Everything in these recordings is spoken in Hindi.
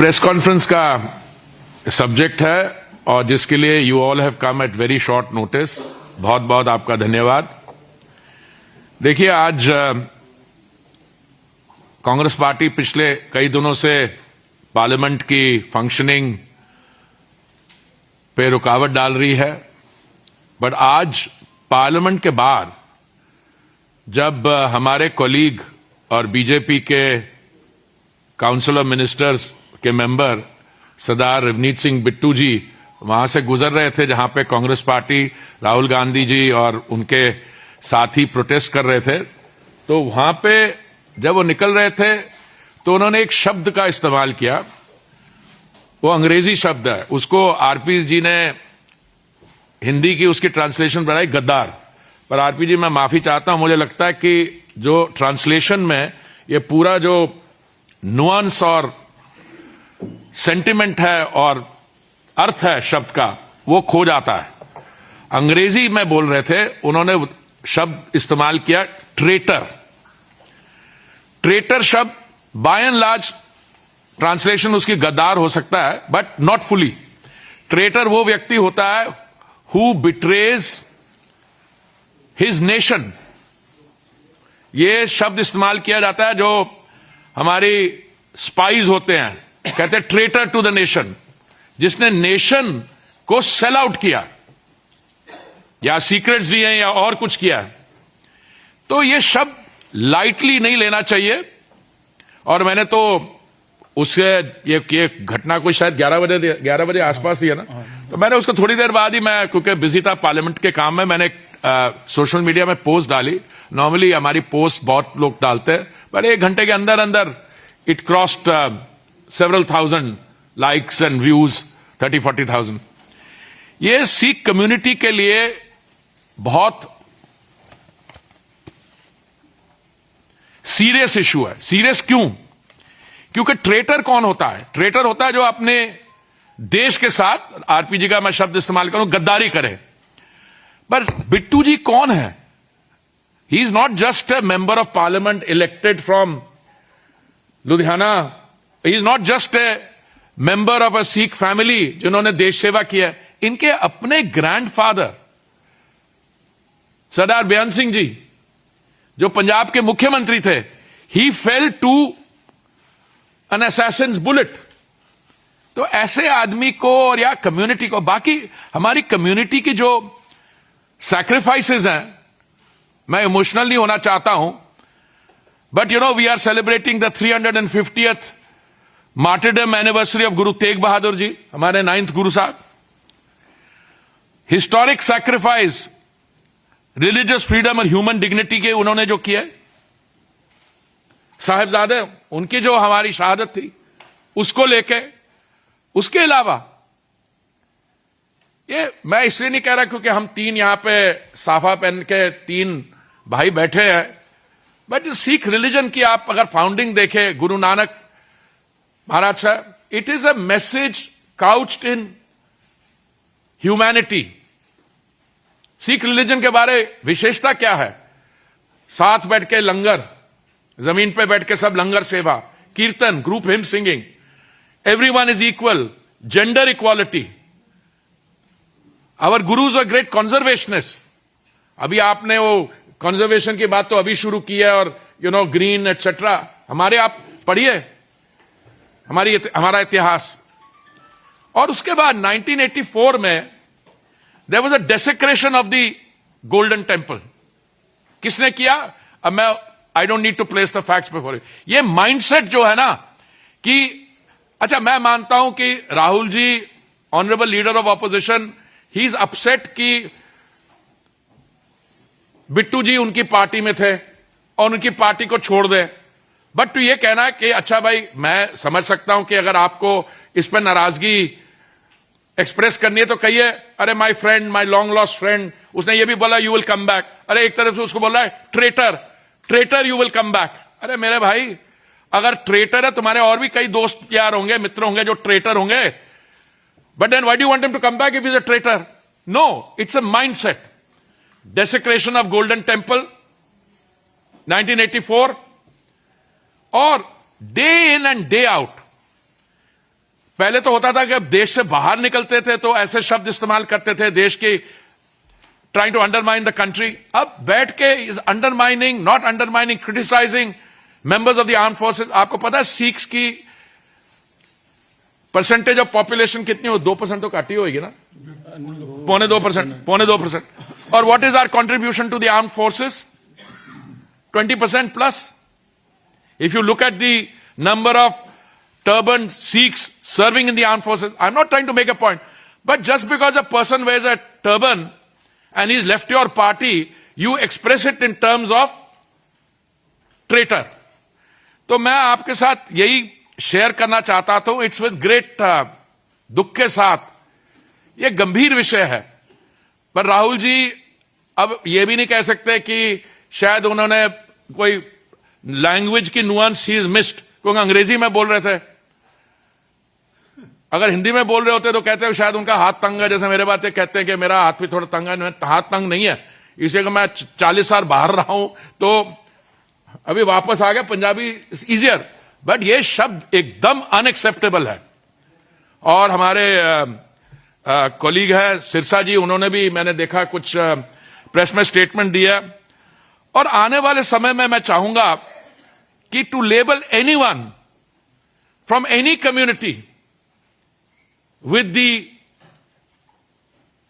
प्रेस कॉन्फ्रेंस का सब्जेक्ट है और जिसके लिए you all have come at very short notice. बहुत बहुत आपका धन्यवाद। देखिए, आज कांग्रेस पार्टी पिछले कई दिनों से पार्लियामेंट की फंक्शनिंग पे रुकावट डाल रही है, बट आज पार्लियामेंट के बाहर जब हमारे कोलीग और बीजेपी के काउंसिल ऑफ मिनिस्टर्स के मेंबर सरदार रवनीत सिंह बिट्टू जी वहां से गुजर रहे थे, जहां पे कांग्रेस पार्टी राहुल गांधी जी और उनके साथी प्रोटेस्ट कर रहे थे, तो वहां पे जब वो निकल रहे थे तो उन्होंने एक शब्द का इस्तेमाल किया। वो अंग्रेजी शब्द है, उसको आरपी जी ने हिंदी की उसकी ट्रांसलेशन बनाई गद्दार। पर आरपी जी, मैं माफी चाहता हूं, मुझे लगता है कि जो ट्रांसलेशन में ये पूरा जो नुआंस और सेंटिमेंट है और अर्थ है शब्द का, वो खो जाता है। अंग्रेजी में बोल रहे थे, उन्होंने शब्द इस्तेमाल किया ट्रेटर। ट्रेटर शब्द बाय एंड लार्ज ट्रांसलेशन उसकी गद्दार हो सकता है, बट नॉट फुली। ट्रेटर वो व्यक्ति होता है हु बिट्रेज हिज नेशन। ये शब्द इस्तेमाल किया जाता है जो हमारी स्पाइज होते हैं, कहते हैं ट्रेटर टू द नेशन, जिसने नेशन को सेल आउट किया या सीक्रेट्स दिए या और कुछ किया। तो ये शब्द लाइटली नहीं लेना चाहिए। और मैंने तो उससे ये घटना को शायद 11 बजे आसपास दिया ना, तो मैंने उसको थोड़ी देर बाद ही, मैं क्योंकि बिजी था पार्लियामेंट के काम में, मैंने सोशल मीडिया में पोस्ट डाली। नॉर्मली हमारी पोस्ट बहुत लोग डालते हैं, पर 1 घंटे के अंदर अंदर it crossed several thousand likes and views, 30-40,000। ये सिख कम्युनिटी के लिए बहुत सीरियस इशू है। सीरियस क्यों? क्योंकि ट्रेटर कौन होता है? ट्रेटर होता है जो अपने देश के साथ, आरपीजी का मैं शब्द इस्तेमाल करूं, गद्दारी करे। पर बिट्टू जी कौन है? He is not just a member of parliament elected from Ludhiana. He is not just a member of a Sikh family जिन्होंने देश सेवा किया। इनके अपने ग्रैंडफादर सरदार बेअंत सिंह जी, जो पंजाब के मुख्यमंत्री थे, he fell to an assassin's bullet। तो ऐसे आदमी को और या कम्युनिटी को, बाकी हमारी कम्युनिटी की जो सैक्रिफाइसेस हैं, मैं इमोशनल नहीं होना चाहता हूं, but you know we are celebrating the 350th martyrdom anniversary of Guru Tegh Bahadur ji, हमारे 9th Guru Sahib. Historic sacrifice, religious freedom और ह्यूमन डिग्निटी के उन्होंने जो किया, साहिबजादे, उनकी जो हमारी शहादत थी उसको लेके, उसके अलावा ये मैं इसलिए नहीं कह रहा क्योंकि हम 3 यहां पे साफा पहन के 3 भाई बैठे हैं, बट सिख रिलीजन की आप अगर फाउंडिंग देखें, गुरु नानक महाराज साहब, it is a message couched in humanity. Sikh religion के बारे विशेषता क्या है? साथ बैठ के लंगर, जमीन पे बैठ के सब लंगर सेवा, कीर्तन, group hymn singing, everyone is equal, gender equality. Our gurus are great conservationist. अभी आपने वो कंजर्वेशन की बात तो अभी शुरू की है, और यू नो ग्रीन एटसेट्रा, हमारे आप पढ़िए हमारा इतिहास। और उसके बाद 1984 में there was a desecration of the Golden Temple. किसने किया? अब मैं I don't need to place the facts before you. ये माइंडसेट जो है ना, कि अच्छा, मैं मानता हूं कि Rahul ji, honourable leader of opposition, he is upset कि बिट्टू जी उनकी पार्टी में थे और उनकी पार्टी को छोड़ दे। बट तो ये कहना है कि अच्छा भाई, मैं समझ सकता हूं कि अगर आपको इस पर नाराजगी एक्सप्रेस करनी है तो कहिए, अरे my friend, my long lost friend, उसने ये भी बोला यू विल कम बैक। अरे एक तरफ से उसको बोला है traitor, traitor you will come back. अरे मेरे भाई, अगर ट्रेटर है, तुम्हारे और भी कई दोस्त यार होंगे, मित्र होंगे जो ट्रेटर होंगे, but then why do you want him to come back if he is a traitor? No, it's a mindset. Desecration of Golden Temple 1984, और day in and day out पहले तो होता था कि अब देश से बाहर निकलते थे तो ऐसे शब्द इस्तेमाल करते थे देश की, trying to undermine the country. अब बैठ के is undermining, not undermining, criticising members of the arm forces. आपको पता है सिख्स की परसेंटेज ऑफ पॉपुलेशन कितनी हो? 2% तो काटी होगी ना, 2.5%. और what is our contribution to the arm forces? 20% plus. If you look at the number of turban Sikhs serving in the armed forces, I'm not trying to make a point, but just because a person wears a turban and he's left your party, you express it in terms of traitor. तो मैं आपके साथ यही शेयर करना चाहता था. इट्स विद ग्रेट दुख के साथ. ये गंभीर विषय है, पर राहुल जी अब ये भी नहीं कह सकते कि शायद उन्होंने कोई लैंग्वेज की नुआंस ही इज मिस्ड, क्योंकि अंग्रेजी में बोल रहे थे. अगर हिंदी में बोल रहे होते तो कहते हैं शायद उनका हाथ तंग है, जैसे मेरे बातें कहते हैं कि मेरा हाथ भी थोड़ा तंग है. हाथ तंग नहीं है, इसलिए कि मैं 40 साल बाहर रहा हूं तो अभी वापस आ गया. पंजाबी इजियर, बट ये शब्द एकदम अनएक्सेप्टेबल है. और हमारे कोलीग है सिरसा जी, उन्होंने भी मैंने देखा कुछ प्रेस में स्टेटमेंट दिया. और आने वाले समय में मैं चाहूंगा कि to label anyone from any community with the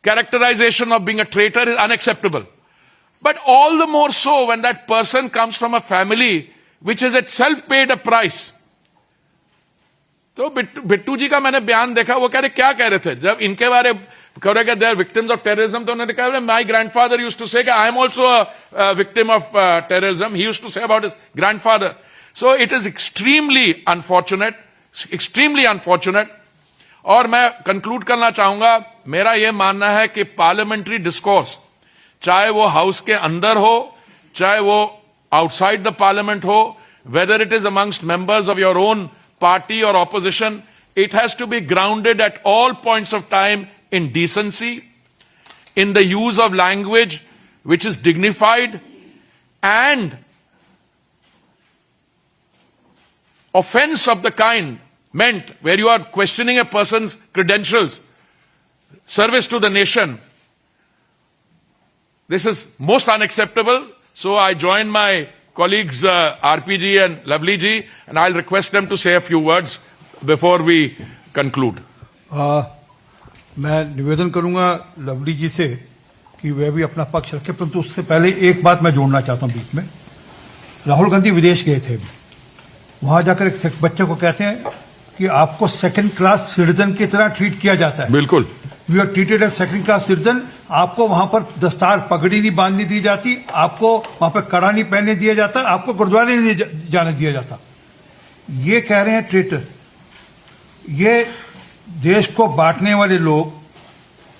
characterization of being a traitor is unacceptable. But all the more so when that person comes from a family which has itself paid a price. तो बिट्टू जी का मैंने बयान देखा, वो कह रहे क्या कह रहे थे जब इनके बारे कह रहे they are victims of terrorism, तो उन्होंने कहा my grandfather used to say I am also a victim of terrorism. He used to say about his grandfather. So it is extremely unfortunate. और मैं कंक्लूड करना चाहूंगा, मेरा यह मानना है कि पार्लियामेंट्री डिस्कोर्स, चाहे वो हाउस के अंदर हो, चाहे वो आउटसाइड द पार्लियामेंट हो, whether it is amongst members of your own party और opposition, it has to be grounded at all points of time in decency, in the use of language which is dignified, and offense of the kind meant where you are questioning a person's credentials, service to the nation. This is most unacceptable. So I join my colleagues RPG and Lovely ji, and I'll request them to say a few words before we conclude. मैं निवेदन करूंगा लवली जी से कि वे भी अपना पक्ष रखें, परंतु उससे पहले एक बात मैं जोड़ना चाहता हूं बीच में. राहुल गांधी विदेश गए थे, वहां जाकर एक बच्चे को कहते हैं कि आपको सेकंड क्लास सिटीजन की तरह ट्रीट किया जाता है. बिल्कुल. We are treated as second class citizen. आपको वहां पर दस्तार पगड़ी नहीं बांधनी दी जाती, आपको वहां पर कड़ा नहीं पहनने दिया जाता, आपको गुरुद्वारे नहीं जाने दिया जाता. ये कह रहे हैं ट्रेटर. ये देश को बांटने वाले लोग,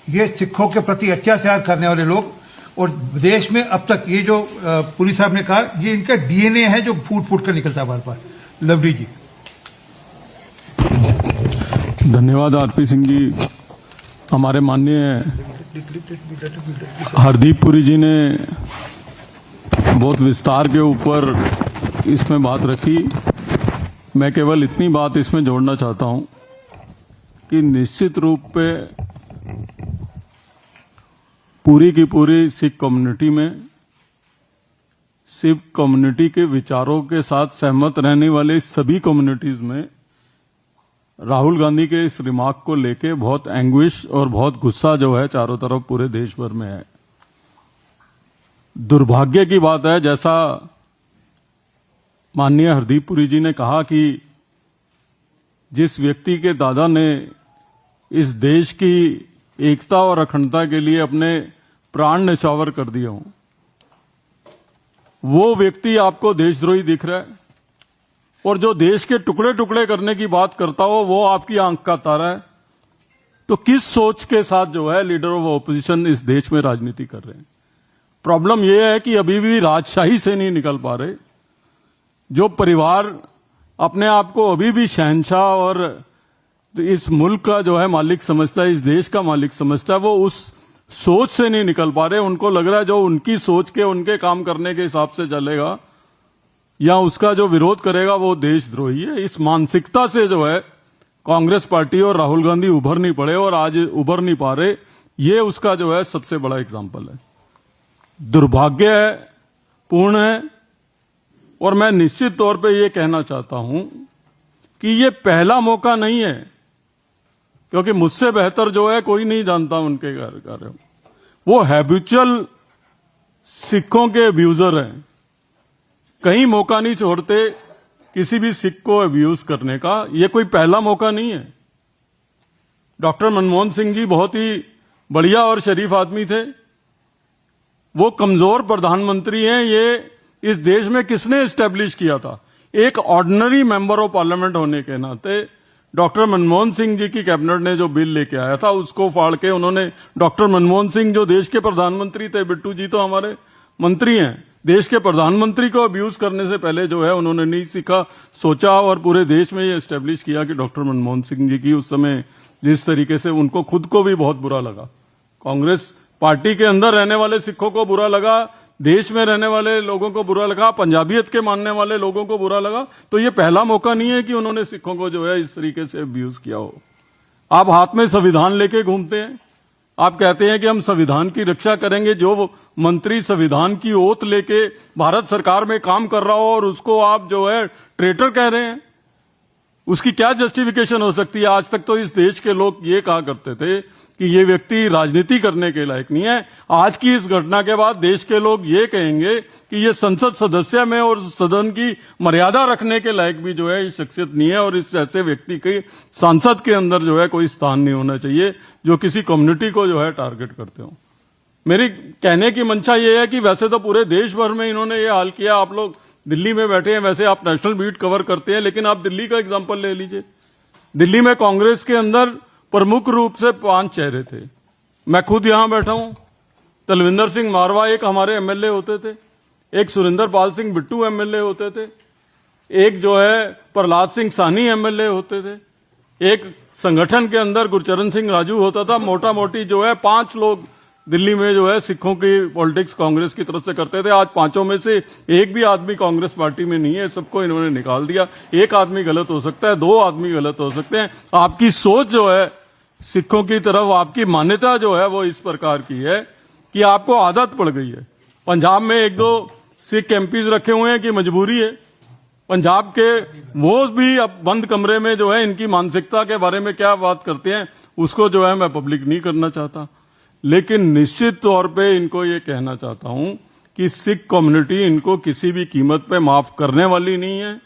ये सिखों के प्रति अत्याचार करने वाले लोग, और देश में अब तक ये जो पुलिस साहब ने कहा, ये इनका डीएनए है जो फूट फूट कर निकलता है बार बार. लवली जी. धन्यवाद आरपी सिंह जी. हमारे माननीय हरदीप पुरी जी ने बहुत विस्तार के ऊपर इसमें बात रखी. मैं केवल इतनी बात इसमें जोड़ना चाहता हूं कि निश्चित रूप पे पूरी की पूरी सिख कम्युनिटी में, सिख कम्युनिटी के विचारों के साथ सहमत रहने वाले सभी कम्युनिटीज में राहुल गांधी के इस रिमार्क को लेके बहुत एंग्विश और बहुत गुस्सा जो है चारों तरफ पूरे देश भर में है. दुर्भाग्य की बात है, जैसा माननीय हरदीप पुरी जी ने कहा कि जिस व्यक्ति के दादा ने इस देश की एकता और अखंडता के लिए अपने प्राण न्यौछावर कर दिए हों, वो व्यक्ति आपको देशद्रोही दिख रहा है. और जो देश के टुकड़े टुकड़े करने की बात करता हो वो आपकी आंख का तारा है. तो किस सोच के साथ जो है लीडर ऑफ ऑपोजिशन इस देश में राजनीति कर रहे हैं? प्रॉब्लम यह है कि अभी भी राजशाही से नहीं निकल पा रहे. जो परिवार अपने आप को अभी भी शहंशाह और इस मुल्क का जो है मालिक समझता है, इस देश का मालिक समझता है, वो उस सोच से नहीं निकल पा रहे. उनको लग रहा है जो उनकी सोच के, उनके काम करने के हिसाब से चलेगा या उसका जो विरोध करेगा वो देशद्रोही है. इस मानसिकता से जो है कांग्रेस पार्टी और राहुल गांधी उभर नहीं पड़े और आज उभर नहीं पा रहे, ये उसका जो है सबसे बड़ा एग्जाम्पल है। दुर्भाग्यपूर्ण है। और मैं निश्चित तौर पे ये कहना चाहता हूं कि ये पहला मौका नहीं है, क्योंकि मुझसे बेहतर जो है कोई नहीं जानता उनके कार्य। वो हैबिचुअल सिखों के अब्यूजर हैं, कहीं मौका नहीं छोड़ते किसी भी सिख को अब्यूज करने का। ये कोई पहला मौका नहीं है। डॉक्टर मनमोहन सिंह जी बहुत ही बढ़िया और शरीफ आदमी थे। वो कमजोर प्रधानमंत्री हैं। ये इस देश में किसने एस्टेब्लिश किया था? एक ऑर्डिनरी मेंबर ऑफ पार्लियामेंट होने के नाते डॉक्टर मनमोहन सिंह जी की कैबिनेट ने जो बिल लेके आया था उसको फाड़ के उन्होंने, डॉक्टर मनमोहन सिंह जो देश के प्रधानमंत्री थे, बिट्टू जी तो हमारे मंत्री हैं, देश के प्रधानमंत्री को अब्यूज करने से पहले जो है उन्होंने नहीं सीखा, सोचा और पूरे देश में ये एस्टेब्लिश किया कि डॉक्टर मनमोहन सिंह जी की उस समय जिस तरीके से उनको खुद को भी बहुत बुरा लगा, कांग्रेस पार्टी के अंदर रहने वाले सिखों को बुरा लगा, देश में रहने वाले लोगों को बुरा लगा, पंजाबियत के मानने वाले लोगों को बुरा लगा। तो ये पहला मौका नहीं है कि उन्होंने सिखों को जो है इस तरीके से अब्यूज किया हो। आप हाथ में संविधान लेके घूमते हैं, आप कहते हैं कि हम संविधान की रक्षा करेंगे। जो मंत्री संविधान की ओथ लेके भारत सरकार में काम कर रहा हो और उसको आप जो है ट्रेटर कह रहे हैं, उसकी क्या जस्टिफिकेशन हो सकती है? आज तक तो इस देश के लोग ये कहा करते थे कि ये व्यक्ति राजनीति करने के लायक नहीं है। आज की इस घटना के बाद देश के लोग ये कहेंगे कि ये संसद सदस्य में और सदन की मर्यादा रखने के लायक भी जो है इस शख्सियत नहीं है, और इस ऐसे व्यक्ति के सांसद के अंदर जो है कोई स्थान नहीं होना चाहिए जो किसी कम्युनिटी को जो है टारगेट करते हो। मेरी कहने की मंशा ये है कि वैसे तो पूरे देश भर में इन्होंने ये हाल किया। आप लोग दिल्ली में बैठे हैं, वैसे आप नेशनल बीट कवर करते हैं, लेकिन आप दिल्ली का एग्जाम्पल ले लीजिए। दिल्ली में कांग्रेस के अंदर प्रमुख रूप से 5 चेहरे थे। मैं खुद यहां बैठा हूं। तलविंदर सिंह मारवा एक हमारे एमएलए होते थे, एक सुरेंद्र पाल सिंह बिट्टू एमएलए होते थे, एक जो है प्रहलाद सिंह सानी एमएलए होते थे, एक संगठन के अंदर गुरचरण सिंह राजू होता था। मोटा मोटी जो है 5 लोग दिल्ली में जो है सिखों की पॉलिटिक्स कांग्रेस की तरफ से करते थे। आज 5 में से एक भी आदमी कांग्रेस पार्टी में नहीं है, सबको इन्होंने निकाल दिया। एक आदमी गलत हो सकता है, 2 आदमी गलत हो सकते हैं। आपकी सोच जो है सिखों की तरफ, आपकी मान्यता जो है वो इस प्रकार की है कि आपको आदत पड़ गई है। पंजाब में 1-2 सिख एमपीज रखे हुए हैं कि मजबूरी है। पंजाब के वो भी अब बंद कमरे में जो है इनकी मानसिकता के बारे में क्या बात करते हैं उसको जो है मैं पब्लिक नहीं करना चाहता, लेकिन निश्चित तौर पे इनको ये कहना चाहता हूं कि सिख कम्युनिटी इनको किसी भी कीमत पे माफ करने वाली नहीं है।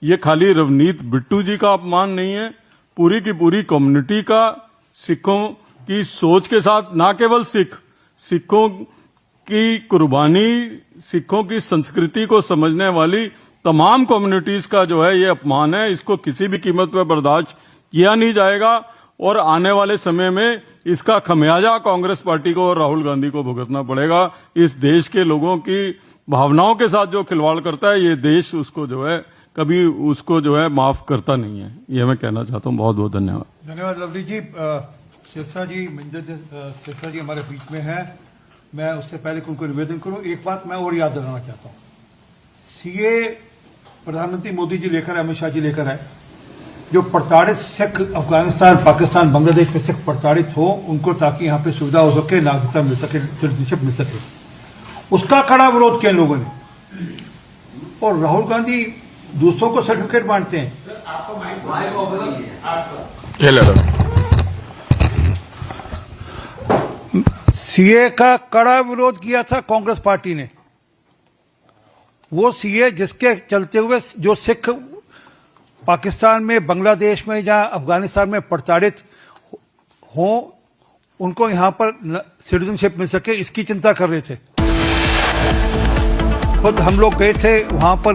ये खाली रवनीत बिट्टू जी का अपमान नहीं है, पूरी की पूरी कम्युनिटी का, सिखों की सोच के साथ, ना केवल सिखों की कुर्बानी, सिखों की संस्कृति को समझने वाली तमाम कम्युनिटीज का जो है ये अपमान है। इसको किसी भी कीमत पर बर्दाश्त किया नहीं जाएगा और आने वाले समय में इसका खमियाजा कांग्रेस पार्टी को और राहुल गांधी को भुगतना पड़ेगा। इस देश के लोगों की भावनाओं के साथ जो खिलवाड़ करता है, ये देश उसको जो है कभी उसको जो है माफ करता नहीं है। ये मैं कहना चाहता हूं। बहुत बहुत धन्यवाद। धन्यवाद लवली जी। सिरसा जी, सिरसा जी हमारे बीच में हैं। मैं उससे पहले उनको निवेदन करूं, एक बात मैं और याद दिलाना चाहता हूं। सीए प्रधानमंत्री मोदी जी लेकर, अमित शाह जी लेकर आए। जो प्रताड़ित सिख अफगानिस्तान, पाकिस्तान, बांग्लादेश में सिख प्रताड़ित हो उनको, ताकि यहां पे सुविधा हो सके, नागरिकता मिल सके, सिटीजनशिप मिल सके, उसका कड़ा विरोध किया लोगों ने। और राहुल गांधी दूसरों को सर्टिफिकेट बांटते हैं। सीए का कड़ा विरोध किया था कांग्रेस पार्टी ने। वो सीए जिसके चलते हुए जो सिख पाकिस्तान में, बांग्लादेश में या अफगानिस्तान में प्रताड़ित हों, उनको यहां पर सिटीजनशिप मिल सके, इसकी चिंता कर रहे थे। खुद हम लोग गए थे वहां पर।